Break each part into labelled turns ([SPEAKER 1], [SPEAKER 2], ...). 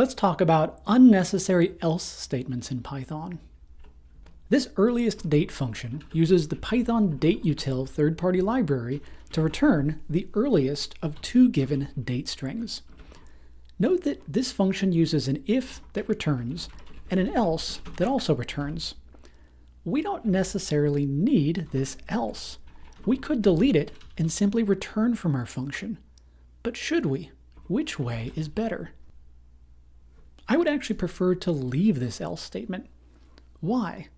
[SPEAKER 1] Let's talk about unnecessary else statements in Python. This earliest date function uses the Python dateutil third-party library to return the earliest of two given date strings. Note that this function uses an if that returns and an else that also returns. We don't necessarily need this else. We could delete it and simply return from our function. But should we? Which way is better? I would actually prefer to leave this else statement. Why?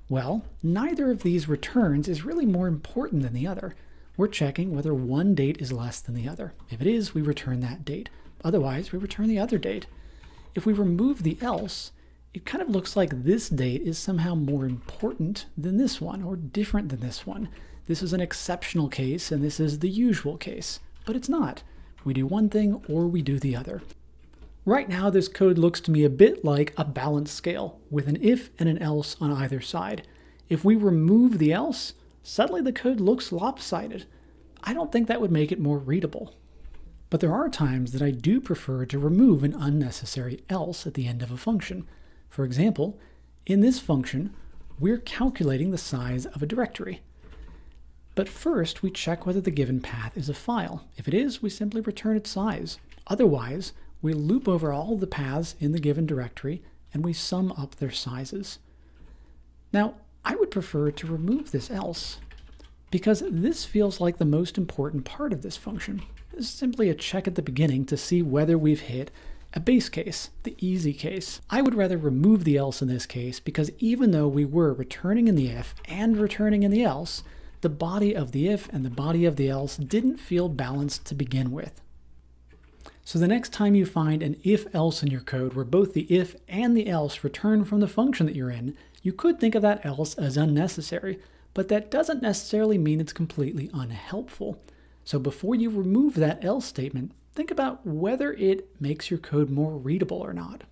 [SPEAKER 1] Well, neither of these returns is really more important than the other. We're checking whether one date is less than the other. If it is, we return that date. Otherwise, we return the other date. If we remove the else, it kind of looks like this date is somehow more important than this one, or different than this one. This is an exceptional case, and this is the usual case. But it's not. We do one thing, or we do the other. Right now, this code looks to me a bit like a balance scale, with an if and an else on either side. If we remove the else, suddenly the code looks lopsided. I don't think that would make it more readable. But there are times that I do prefer to remove an unnecessary else at the end of a function. For example, in this function, we're calculating the size of a directory. But first, we check whether the given path is a file. If it is, we simply return its size. Otherwise, we loop over all the paths in the given directory and we sum up their sizes. Now, I would prefer to remove this else because this feels like the most important part of this function. This is simply a check at the beginning to see whether we've hit a base case, the easy case. I would rather remove the else in this case because even though we were returning in the if and returning in the else, the body of the if and the body of the else didn't feel balanced to begin with. So the next time you find an if-else in your code where both the if and the else return from the function that you're in, you could think of that else as unnecessary, but that doesn't necessarily mean it's completely unhelpful. So before you remove that else statement, think about whether it makes your code more readable or not.